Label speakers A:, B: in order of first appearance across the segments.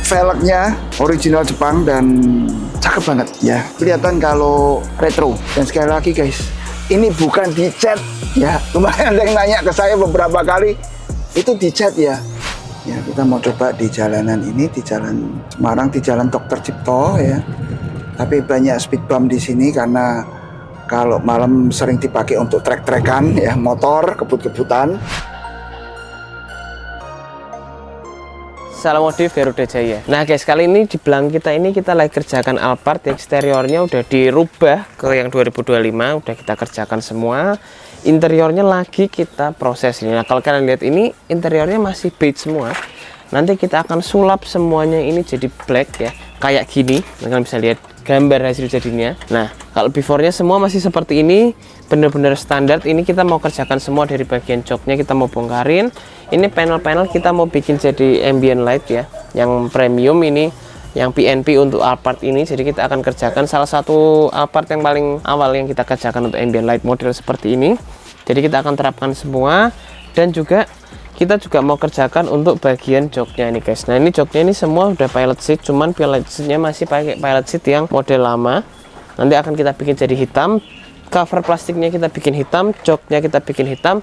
A: velgnya original Jepang dan cakep banget ya. Kelihatan kalau retro. Dan sekali lagi guys, ini bukan dicat ya. Kemarin ada yang nanya ke saya beberapa kali, itu dicat ya. Ya, kita mau coba di jalanan ini, di jalan Semarang, di jalan Dr. Cipto ya. Tapi banyak speed bump di sini karena kalau malam sering dipakai untuk trek-trekan ya, motor kebut-kebutan.
B: Salamotif Garuda Jaya. Nah guys, kali ini di belakang kita ini kita lagi kerjakan Alphard. Eksteriornya udah dirubah ke yang 2025, udah kita kerjakan semua. Interiornya lagi kita proses ini. Nah kalau kalian lihat ini interiornya masih beige semua. Nanti kita akan sulap semuanya ini jadi black ya, kayak gini. Kalian bisa lihat gambar hasil jadinya. Nah kalau before-nya semua masih seperti ini, bener-bener standar. Ini kita mau kerjakan semua dari bagian joknya, kita mau bongkarin. Ini panel-panel kita mau bikin jadi ambient light ya, yang premium ini, yang PNP untuk Alphard ini. Jadi kita akan kerjakan salah satu Alphard yang paling awal yang kita kerjakan untuk ambient light model seperti ini. Jadi kita akan terapkan semua, dan juga kita juga mau kerjakan untuk bagian joknya ini guys. Nah ini joknya ini semua udah pilot seat, cuman pilot seatnya masih pakai pilot seat yang model lama. Nanti akan kita bikin jadi hitam, cover plastiknya kita bikin hitam, joknya kita bikin hitam,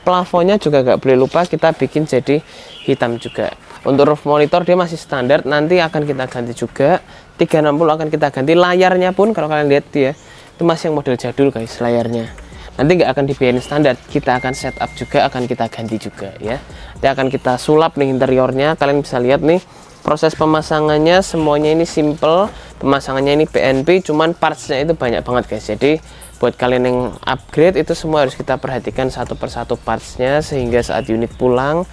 B: plafonnya juga gak boleh lupa kita bikin jadi hitam juga. Untuk roof monitor dia masih standar, nanti akan kita ganti juga. 360 akan kita ganti. Layarnya pun kalau kalian lihat dia itu masih yang model jadul guys layarnya. Nanti nggak akan dibiayain standar, kita akan setup juga, akan kita ganti juga ya. Nanti akan kita sulap nih interiornya. Kalian bisa lihat nih proses pemasangannya, semuanya ini simple. Pemasangannya ini PNP, cuman partsnya itu banyak banget guys. Jadi buat kalian yang upgrade itu semua harus kita perhatikan satu persatu partsnya, sehingga saat unit pulang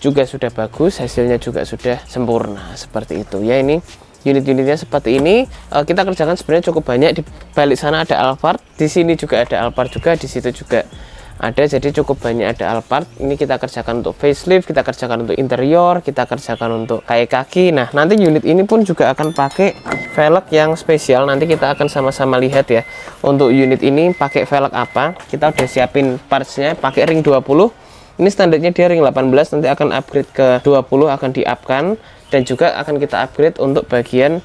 B: juga sudah bagus, hasilnya juga sudah sempurna seperti itu ya. Ini unit-unitnya seperti ini. Kita kerjakan sebenarnya cukup banyak. Di balik sana ada Alphard, di sini juga ada Alphard juga, di situ juga ada. Jadi cukup banyak ada Alphard. Ini kita kerjakan untuk facelift, kita kerjakan untuk interior, kita kerjakan untuk kayak kaki. Nah nanti unit ini pun juga akan pakai velg yang spesial. Nanti kita akan sama-sama lihat ya, untuk unit ini pakai velg apa. Kita udah siapin partsnya, pakai ring 20. Ini standarnya dia ring 18, nanti akan upgrade ke 20, akan di-up-kan. Dan juga akan kita upgrade untuk bagian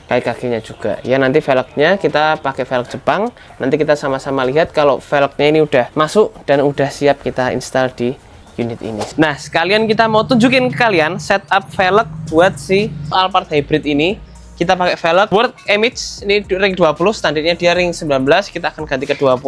B: kayak kakinya juga ya. Nanti velgnya kita pakai velg Jepang. Nanti kita sama-sama lihat kalau velgnya ini udah masuk dan udah siap kita install di unit ini. Nah sekalian kita mau tunjukin ke kalian setup velg buat si Alphard Hybrid ini. Kita pakai velg World Image ini ring 20, standarnya dia ring 19, kita akan ganti ke 20,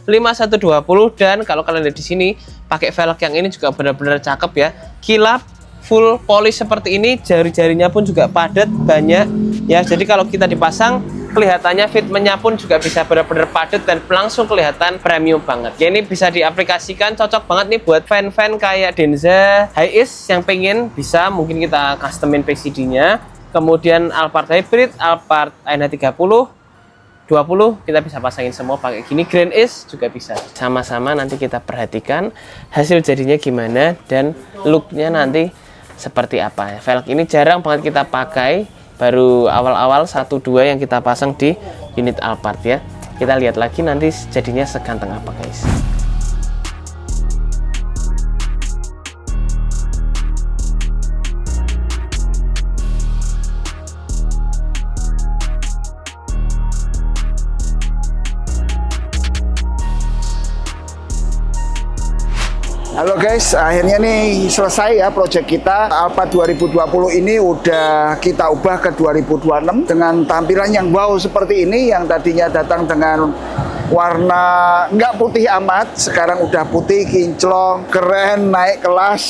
B: 5120. Dan kalau kalian lihat di sini pakai velg yang ini juga benar-benar cakep ya, kilap, full polish seperti ini. Jari-jarinya pun juga padat, banyak ya. Jadi kalau kita dipasang kelihatannya fitmentnya pun juga bisa benar-benar padat dan langsung kelihatan premium banget ya. Ini bisa diaplikasikan, cocok banget nih buat fan-fan kayak Denza, Hiace yang pengen bisa mungkin kita customin PCD nya. Kemudian Alphard Hybrid, Alphard ANH30 20 kita bisa pasangin semua pakai gini. Grand Ace juga bisa. Sama-sama nanti kita perhatikan hasil jadinya gimana dan looknya nanti seperti apa. Velg ini jarang banget kita pakai, baru awal-awal 1-2 yang kita pasang di unit Alphard ya. Kita lihat lagi nanti jadinya seganteng apa guys.
A: Halo guys, akhirnya nih selesai ya project kita. Alphard 2020 ini udah kita ubah ke 2026 dengan tampilan yang wow seperti ini. Yang tadinya datang dengan warna nggak putih amat, sekarang udah putih, kinclong, keren, naik kelas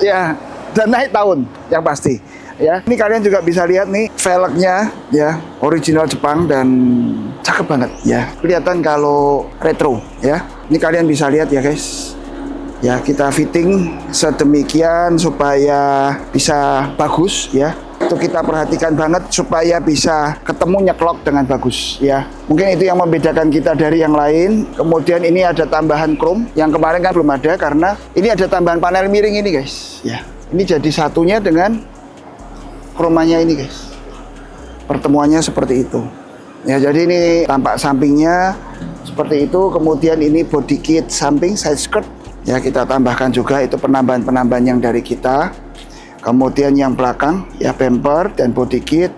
A: ya, dan naik tahun yang pasti ya. Ini kalian juga bisa lihat nih velgnya ya, original Jepang dan cakep banget ya. Kelihatan kalau retro ya. Ini kalian bisa lihat ya guys. Ya kita fitting sedemikian supaya bisa bagus ya. Itu kita perhatikan banget supaya bisa ketemu nyeklok dengan bagus ya. Mungkin itu yang membedakan kita dari yang lain. Kemudian ini ada tambahan chrome yang kemarin kan belum ada, karena ini ada tambahan panel miring ini guys ya. Ini jadi satunya dengan chromanya ini guys. Pertemuannya seperti itu ya. Jadi ini tampak sampingnya seperti itu. Kemudian ini body kit samping side skirt ya, kita tambahkan juga. Itu penambahan-penambahan yang dari kita. Kemudian yang belakang ya bumper dan body kit.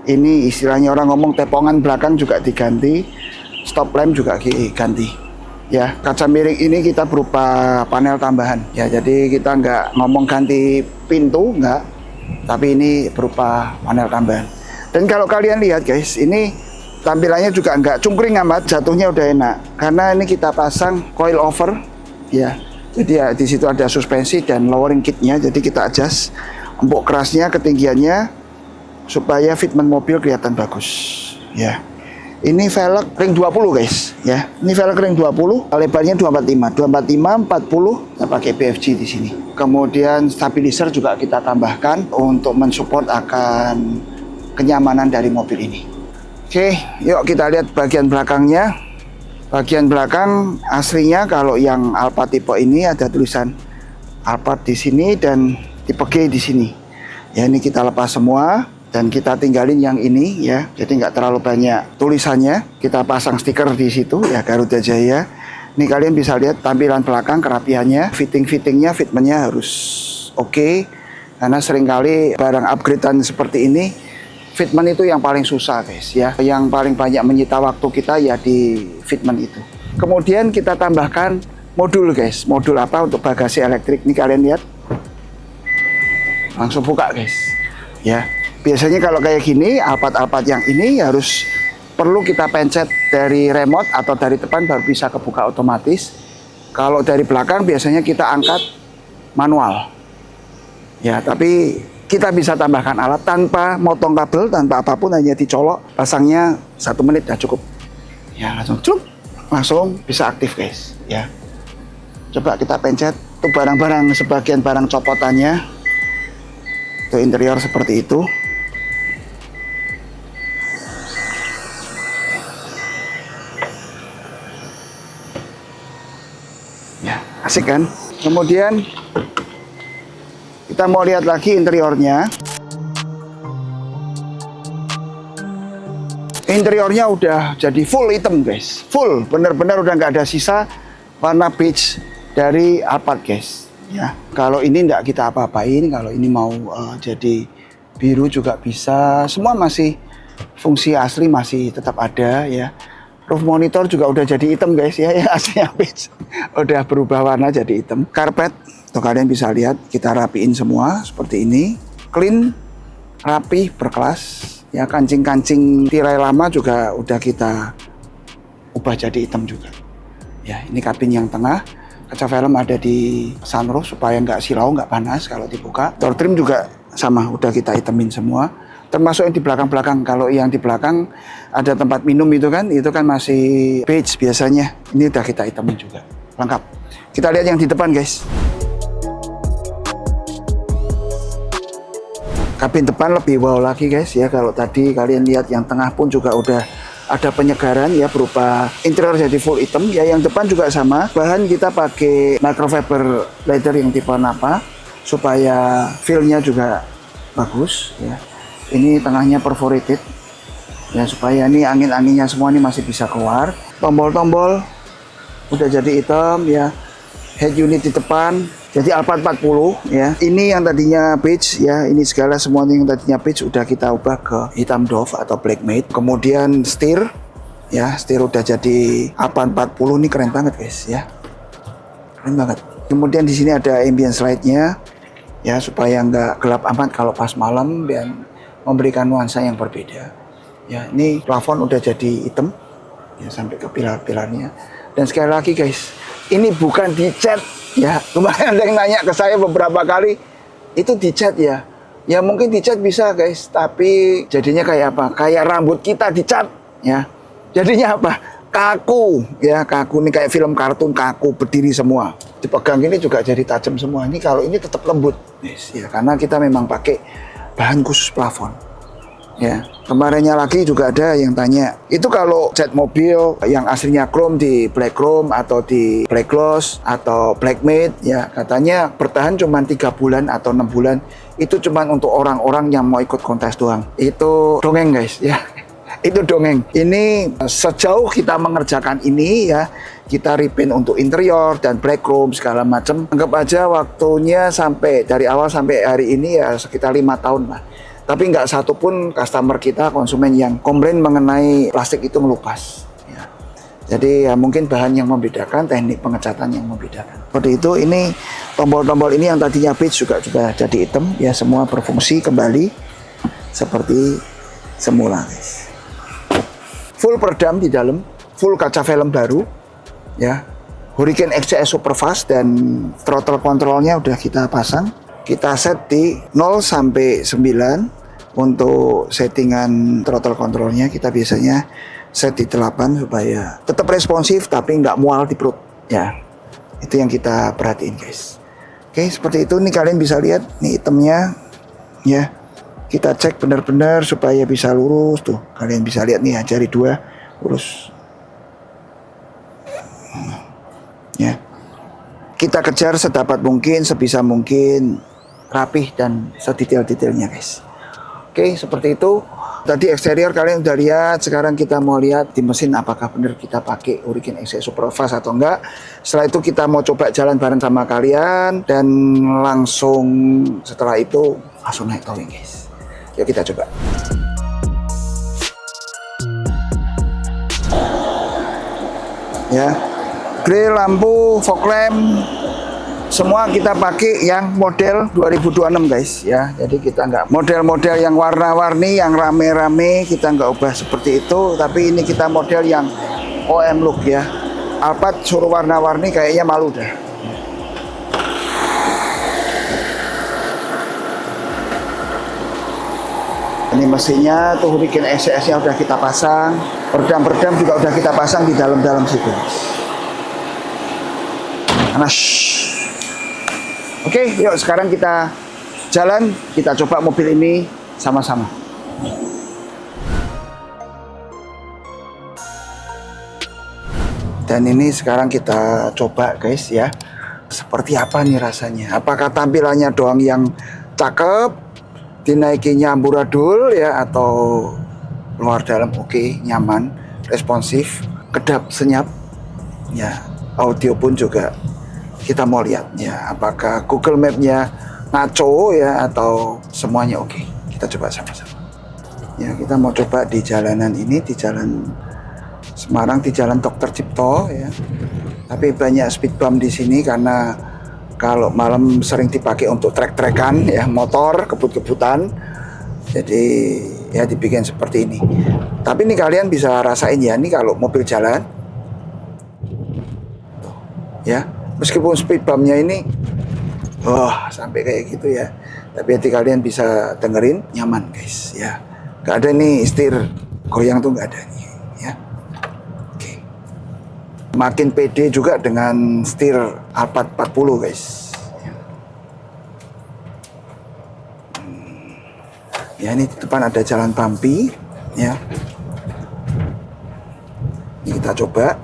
A: Ini istilahnya orang ngomong tepongan belakang juga diganti, stop lamp juga diganti. Ya, kaca miring ini kita berupa panel tambahan. Ya, jadi kita nggak ngomong ganti pintu, nggak. Tapi ini berupa panel tambahan. Dan kalau kalian lihat guys, ini tampilannya juga nggak cungkring amat, jatuhnya udah enak. Karena ini kita pasang coil over, ya. Jadi ya di situ ada suspensi dan lowering kitnya. Jadi kita adjust empuk kerasnya, ketinggiannya, supaya fitment mobil kelihatan bagus. Ya. Ini velg ring 20 guys, ya. Ini velg ring 20, lebarnya 245, 40, kita pakai BFG di sini. Kemudian stabilizer juga kita tambahkan untuk mensupport akan kenyamanan dari mobil ini. Oke, yuk kita lihat bagian belakangnya. Bagian belakang aslinya kalau yang Alphard tipe ini ada tulisan Alphard di sini dan tipe G di sini. Ya, ini kita lepas semua. Dan kita tinggalin yang ini ya, jadi nggak terlalu banyak tulisannya. Kita pasang stiker di situ ya, Garuda Jaya. Ini kalian bisa lihat tampilan belakang, kerapiannya, fittingnya harus oke. Karena seringkali barang upgradean seperti ini, fitment itu yang paling susah guys ya. Yang paling banyak menyita waktu kita ya di fitment itu. Kemudian kita tambahkan modul guys. Modul apa untuk bagasi elektrik? Ini kalian lihat, langsung buka guys ya. Biasanya kalau kayak gini, Alphard yang ini harus perlu kita pencet dari remote atau dari depan baru bisa kebuka otomatis. Kalau dari belakang biasanya kita angkat manual. Ya, tapi kita bisa tambahkan alat tanpa motong kabel, tanpa apapun, hanya dicolok, pasangnya 1 menit udah cukup. Ya, langsung bisa aktif guys. Ya, coba kita pencet. Itu barang-barang, sebagian barang copotannya. Itu interior seperti itu. Ya, asik kan? Kemudian kita mau lihat lagi interiornya. Interiornya udah jadi full hitam guys. Full, bener-bener udah nggak ada sisa warna beige dari Alphard guys. Ya, kalau ini nggak kita apa-apain. Kalau ini mau jadi biru juga bisa. Semua masih fungsi asli masih tetap ada ya. Roof monitor juga udah jadi hitam guys ya, yang aslinya beige udah berubah warna jadi hitam. Karpet, tuh kalian bisa lihat kita rapiin semua seperti ini, clean, rapi, berkelas. Ya, kancing-kancing tirai lama juga udah kita ubah jadi hitam juga. Ya, ini kabin yang tengah, kaca film ada di sunroof supaya nggak silau, nggak panas kalau dibuka. Door trim juga sama, udah kita hitamin semua. Termasuk yang di belakang-belakang. Kalau yang di belakang ada tempat minum itu kan masih beige biasanya. Ini udah kita hitamin juga. Lengkap. Kita lihat yang di depan guys. Kabin depan lebih wow lagi guys ya. Kalau tadi kalian lihat yang tengah pun juga udah ada penyegaran ya, berupa interior jadi full hitam. Ya, yang depan juga sama. Bahan kita pakai microfiber leather yang tipe Napa supaya feel-nya juga bagus ya. Ini tengahnya perforated ya, supaya ini angin-anginnya semua ini masih bisa keluar. Tombol-tombol udah jadi hitam ya. Head unit di depan jadi Alphard 40 ya. Ini yang tadinya beige ya, ini segala semuanya yang tadinya beige udah kita ubah ke hitam doff atau black matte. Kemudian setir ya, setir udah jadi Alphard 40. Ini keren banget guys ya, keren banget. Kemudian di sini ada ambience light-nya ya, supaya nggak gelap amat kalau pas malam dan memberikan nuansa yang berbeda. Ya, ini plafon udah jadi hitam ya sampai ke pilar-pilarnya. Dan sekali lagi guys, ini bukan dicat ya. Kemarin ada yang nanya ke saya beberapa kali, itu dicat ya. Ya mungkin dicat bisa guys, tapi jadinya kayak apa? Kayak rambut kita dicat ya. Jadinya apa? Kaku ya, kaku. Ini kayak film kartun, kaku, berdiri semua. Dipegang ini juga jadi tajam semua. Ini kalau ini tetap lembut guys ya, karena kita memang pakai bahan khusus plafon. Ya, kemarinnya lagi juga ada yang tanya, itu kalau cat mobil yang aslinya chrome di black chrome atau di black gloss atau black matte ya, katanya bertahan cuma 3 bulan atau 6 bulan. Itu cuma untuk orang-orang yang mau ikut kontes doang. Itu dongeng guys ya. itu dongeng. Ini sejauh kita mengerjakan ini ya, kita repaint untuk interior dan black room segala macam. Anggap aja waktunya sampai dari awal sampai hari ini ya sekitar 5 tahun lah. Tapi nggak satu pun customer kita, konsumen yang komplain mengenai plastik itu ngelupas. Ya. Jadi ya mungkin bahan yang membedakan, teknik pengecatan yang membedakan. Seperti itu, ini tombol-tombol ini yang tadinya beige juga sudah jadi hitam, ya semua berfungsi kembali seperti semula, guys. Full peredam di dalam, full kaca film baru, ya. Hurricane XCS Superfast dan throttle controlnya udah kita pasang. Kita set di 0 sampai 9 untuk settingan throttle controlnya. Kita biasanya set di 8 supaya tetap responsif tapi nggak mual di perut, ya. Itu yang kita perhatiin, guys. Oke, seperti itu. Nih kalian bisa lihat nih itemnya, ya. Kita cek benar-benar supaya bisa lurus tuh. Kalian bisa lihat nih jari 2 lurus. Ya. Kita kejar sedapat mungkin, sebisa mungkin rapih dan sedetail-detailnya, guys. Oke, seperti itu. Tadi eksterior kalian udah lihat, sekarang kita mau lihat di mesin apakah benar kita pakai Hurricane XCS Superfast atau enggak. Setelah itu kita mau coba jalan bareng sama kalian dan langsung setelah itu langsung naik towing, guys. Yuk kita coba. Ya, grill, lampu, fog lamp, semua kita pakai yang model 2026, guys. Ya, jadi kita nggak model-model yang warna-warni, yang rame-rame, kita nggak ubah seperti itu. Tapi ini kita model yang OM look, ya. Alphard suruh warna-warni kayaknya malu dah. Ini mesinnya tuh Hurricane XCS-nya udah kita pasang, peredam-peredam juga udah kita pasang di dalam-dalam situ. Panas. Oke, yuk sekarang kita jalan, kita coba mobil ini sama-sama. Dan ini sekarang kita coba, guys, ya. Seperti apa nih rasanya? Apakah tampilannya doang yang cakep, dinaikinya amburadul ya, atau luar dalam oke, nyaman, responsif, kedap, senyap, ya. Audio pun juga kita mau lihat ya, apakah Google Map-nya ngaco ya atau semuanya oke. Kita coba sama-sama. Ya, kita mau coba di jalanan ini, di jalan Semarang, di Jalan Dr. Cipto ya. Tapi banyak speed bump di sini karena kalau malam sering dipakai untuk trek-trekan ya, motor kebut-kebutan. Jadi ya dibikin seperti ini. Tapi ini kalian bisa rasain ya, ini kalau mobil jalan tuh, ya, meskipun speed bumpnya ini sampai kayak gitu ya, tapi nanti kalian bisa dengerin nyaman, guys, ya. Gak ada nih setir goyang tuh, gak ada nih ya. Oke. Makin pede juga dengan setir Alphard 40, guys. Ya, ini di depan ada jalan bumpy ya. Ini kita coba.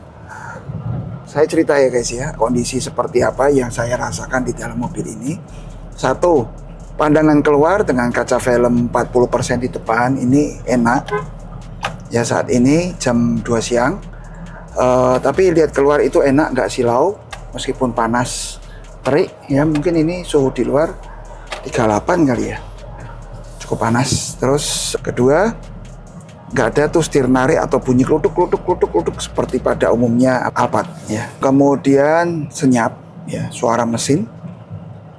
A: Saya cerita ya, guys, ya, kondisi seperti apa yang saya rasakan di dalam mobil ini. Satu, pandangan keluar dengan kaca film 40% di depan ini enak. Ya, saat ini jam 2 siang. Tapi lihat keluar itu enak, nggak silau. Meskipun panas, terik ya, mungkin ini suhu di luar 38 kali ya. Cukup panas. Terus kedua, nggak ada tuh setir narik atau bunyi klutuk seperti pada umumnya Alphard ya. Kemudian senyap ya, suara mesin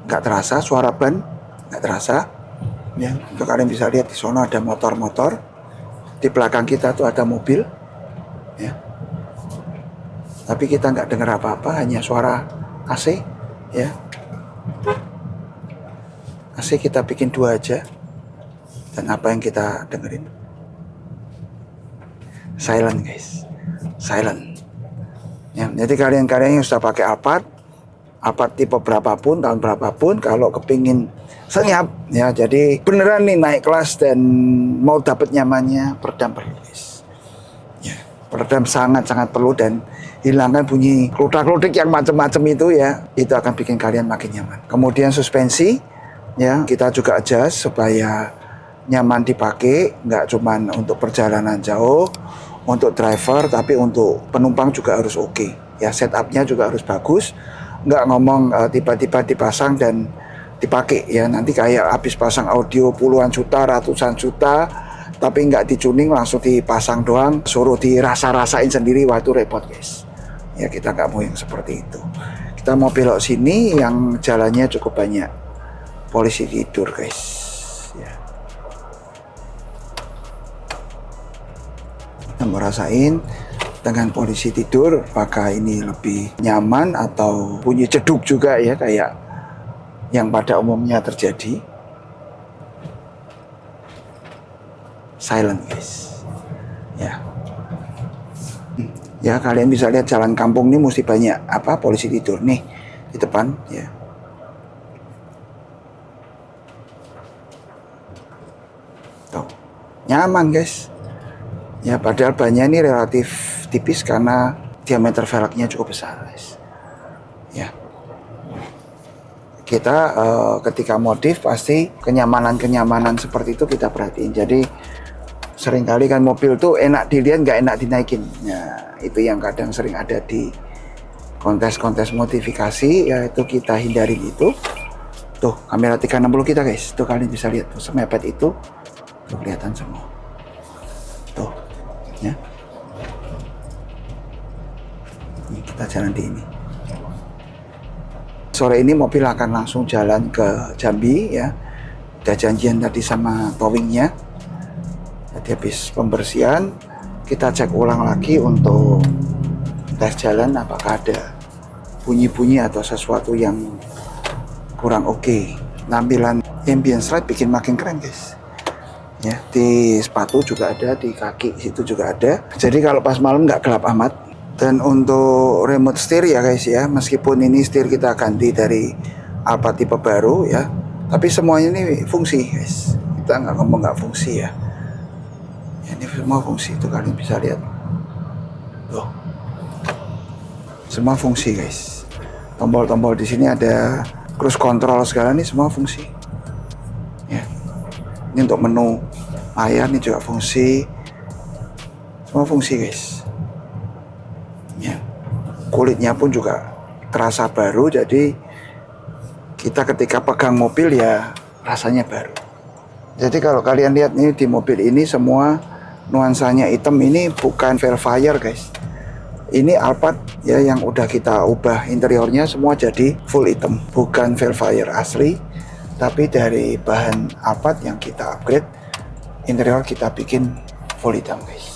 A: nggak terasa, suara ban nggak terasa ya. Untuk kalian bisa lihat di sana ada motor-motor, di belakang kita tuh ada mobil ya. Tapi kita nggak dengar apa-apa, hanya suara AC ya. AC kita bikin 2 aja. Dan apa yang kita dengerin? Silent, guys, silent. Ya, jadi kalian-kalian yang sudah pakai Alphard tipe berapapun, tahun berapapun, kalau kepingin senyap, ya, jadi beneran nih naik kelas dan mau dapat nyamannya, peredam perlu, guys. Ya, peredam sangat-sangat perlu dan hilangkan bunyi kludak-kludik yang macam-macam itu ya, itu akan bikin kalian makin nyaman. Kemudian suspensi, ya, kita juga adjust supaya nyaman dipakai, nggak cuman untuk perjalanan jauh, untuk driver, tapi untuk penumpang juga harus oke. Ya, setupnya juga harus bagus, nggak ngomong tiba-tiba dipasang dan dipakai ya, nanti kayak habis pasang audio puluhan juta, ratusan juta, tapi nggak dicuning, langsung dipasang doang, suruh dirasa-rasain sendiri, wah itu repot guys. Ya, kita nggak mau yang seperti itu. Kita mau belok sini yang jalannya cukup banyak polisi tidur guys ya. Kita mau rasain dengan polisi tidur apakah ini lebih nyaman atau bunyi jeduk juga ya, kayak yang pada umumnya terjadi. Silent guys ya. Ya, kalian bisa lihat jalan kampung ini mesti banyak polisi tidur nih di depan ya. Tuh, nyaman guys. Ya, padahal bannya ini relatif tipis karena diameter velgnya cukup besar guys. Ya. Kita ketika modif pasti kenyamanan seperti itu kita perhatiin. Jadi seringkali kan mobil tuh enak dilihat nggak enak dinaikin. Nah, itu yang kadang sering ada di kontes-kontes modifikasi, yaitu kita hindari itu. Tuh, kamera 360 kita guys, tuh kalian bisa lihat tuh semepet itu, tuh kelihatan semua. Tuh, ya. Ini kita jalan di ini. Sore ini mobil akan langsung jalan ke Jambi ya. Udah janjian tadi sama towingnya. Jadi habis pembersihan kita cek ulang lagi untuk tes jalan apakah ada bunyi-bunyi atau sesuatu yang kurang oke. Tampilan ambience light bikin makin keren guys. Ya, di sepatu juga ada, di kaki situ juga ada. Jadi kalau pas malam nggak gelap amat. Dan untuk remote steer ya guys ya, meskipun ini steer kita ganti dari Alphard tipe baru ya, tapi semuanya ini fungsi guys. Kita nggak ngomong nggak fungsi ya. Ini semua fungsi, itu kalian bisa lihat loh, semua fungsi guys. Tombol-tombol di sini ada cruise control segala, ini semua fungsi ya. Ini untuk menu layar, ini juga fungsi, semua fungsi guys ya. Kulitnya pun juga terasa baru, jadi kita ketika pegang mobil ya rasanya baru. Jadi kalau kalian lihat nih di mobil ini semua nuansanya hitam, ini bukan Velfire guys. Ini Alphard ya yang udah kita ubah interiornya semua jadi full hitam, bukan Velfire asli, tapi dari bahan Alphard yang kita upgrade, interior kita bikin full hitam guys.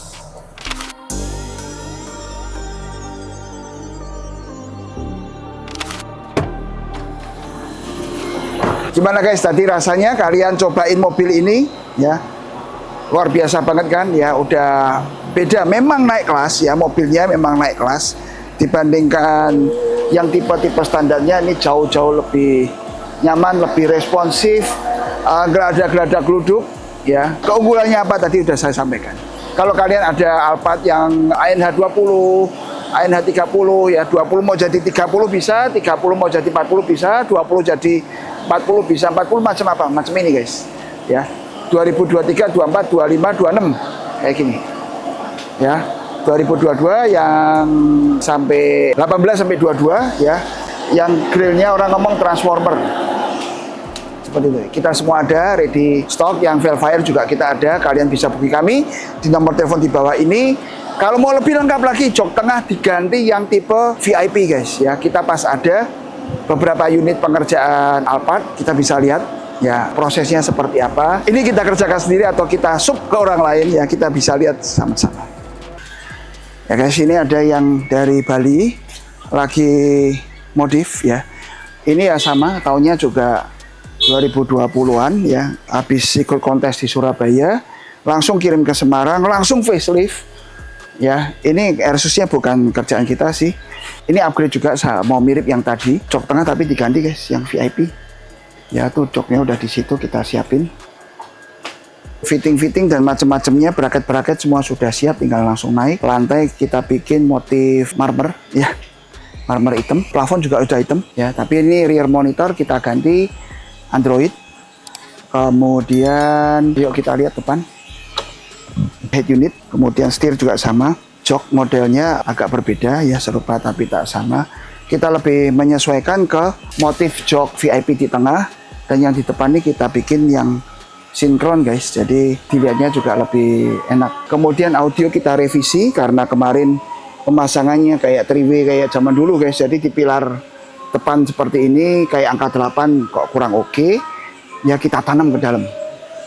A: Gimana guys tadi rasanya kalian cobain mobil ini ya? Luar biasa banget kan ya, udah beda, memang naik kelas ya, mobilnya memang naik kelas dibandingkan yang tipe-tipe standarnya. Ini jauh-jauh lebih nyaman, lebih responsif, nggak ada geladak geluduk ya. Keunggulannya apa tadi udah saya sampaikan. Kalau kalian ada Alphard yang ANH 20, ANH 30 ya, 20 mau jadi 30 bisa, 30 mau jadi 40 bisa, 20 jadi 40 bisa, 40 macam apa? Macam ini guys ya. 2023, 24, 25, 26 kayak gini ya. 2022 yang sampai 18 sampai 22 ya, yang grillnya orang ngomong transformer seperti itu. Kita semua ada ready stock, yang Velfire juga kita ada. Kalian bisa hubungi kami di nomor telepon di bawah ini. Kalau mau lebih lengkap lagi, jok tengah diganti yang tipe VIP guys ya. Kita pas ada beberapa unit pengerjaan Alphard, kita bisa lihat ya prosesnya seperti apa. Ini kita kerjakan sendiri atau kita sub ke orang lain ya, kita bisa lihat sama-sama. Ya guys, ini ada yang dari Bali lagi modif ya. Ini ya sama, tahunnya juga 2020-an ya. Habis ikut kontes di Surabaya, langsung kirim ke Semarang, langsung facelift. Ya, ini Airsusnya bukan kerjaan kita sih. Ini upgrade juga, mau mirip yang tadi, jok tengah tapi diganti guys, yang VIP. Ya tuh joknya udah di situ kita siapin. Fitting dan macam-macamnya, bracket semua sudah siap, tinggal langsung naik. Lantai kita bikin motif marmer ya, marmer hitam. Plafon juga udah hitam ya, tapi ini rear monitor kita ganti Android Kemudian yuk kita lihat depan. Head unit, kemudian setir juga sama. Jok modelnya agak berbeda ya, serupa tapi tak sama. Kita lebih menyesuaikan ke motif jok VIP di tengah, dan yang di depan ini kita bikin yang sinkron guys, jadi dilihatnya juga lebih enak. Kemudian audio kita revisi karena kemarin pemasangannya kayak 3-way kayak zaman dulu guys, jadi di pilar depan seperti ini kayak angka 8 kok kurang oke. Ya kita tanam ke dalam.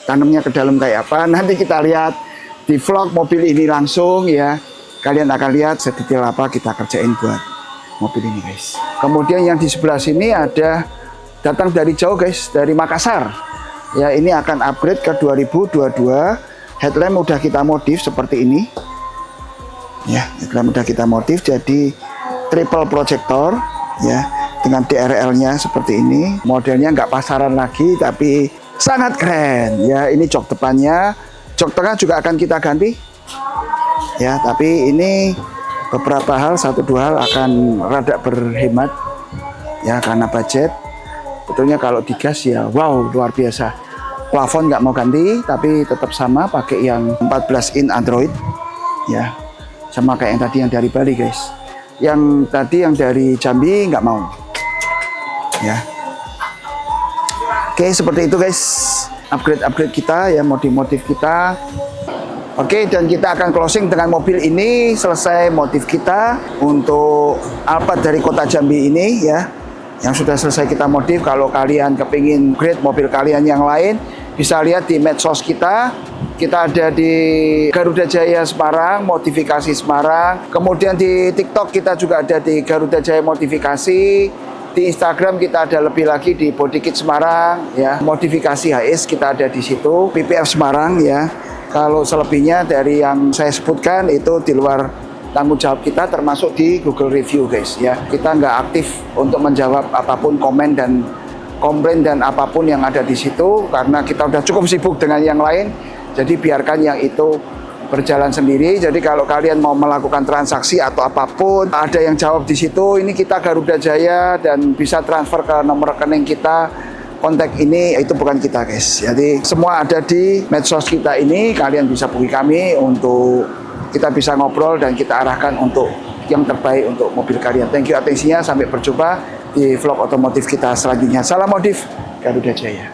A: Tanamnya ke dalam kayak apa, nanti kita lihat di vlog mobil ini langsung ya. Kalian akan lihat sedetail apa kita kerjain buat mobil ini guys. Kemudian yang di sebelah sini ada datang dari jauh guys, dari Makassar. Ya ini akan upgrade ke 2022. Headlamp udah kita modif seperti ini. Ya, headlamp udah kita modif jadi triple projector ya, dengan DRL-nya seperti ini. Modelnya nggak pasaran lagi tapi sangat keren. Ya, ini jok depannya, jok tengah juga akan kita ganti. Ya, tapi ini beberapa hal, 1-2 hal akan rada berhemat ya karena budget. Betulnya kalau digas ya wow luar biasa. Plafon nggak mau ganti tapi tetap sama, pakai yang 14 in Android ya, sama kayak yang tadi yang dari Bali guys. Yang tadi yang dari Jambi nggak mau ya. Oke, seperti itu guys upgrade kita ya, modif kita. Oke, dan kita akan closing dengan mobil ini. Selesai motif kita untuk Alphard dari kota Jambi ini ya, yang sudah selesai kita modif. Kalau kalian kepingin grade mobil kalian yang lain, bisa lihat di medsos kita. Kita ada di Garuda Jaya Semarang, modifikasi Semarang. Kemudian di TikTok kita juga ada di Garuda Jaya modifikasi. Di Instagram kita ada lebih lagi di Bodykit Semarang ya, modifikasi HS kita ada di situ, PPF Semarang ya. Kalau selebihnya dari yang saya sebutkan itu di luar tanggung jawab kita, termasuk di Google Review guys ya. Kita nggak aktif untuk menjawab apapun komen dan komplain dan apapun yang ada di situ karena kita udah cukup sibuk dengan yang lain. Jadi biarkan yang itu berjalan sendiri. Jadi kalau kalian mau melakukan transaksi atau apapun, ada yang jawab di situ. Ini kita Garuda Jaya dan bisa transfer ke nomor rekening kita. Kontak ini itu bukan kita guys. Jadi semua ada di medsos kita ini. Kalian bisa hubungi kami untuk kita bisa ngobrol dan kita arahkan untuk yang terbaik untuk mobil kalian. Thank you atensinya. Sampai berjumpa di vlog otomotif kita selanjutnya. Salam modif Garuda Jaya.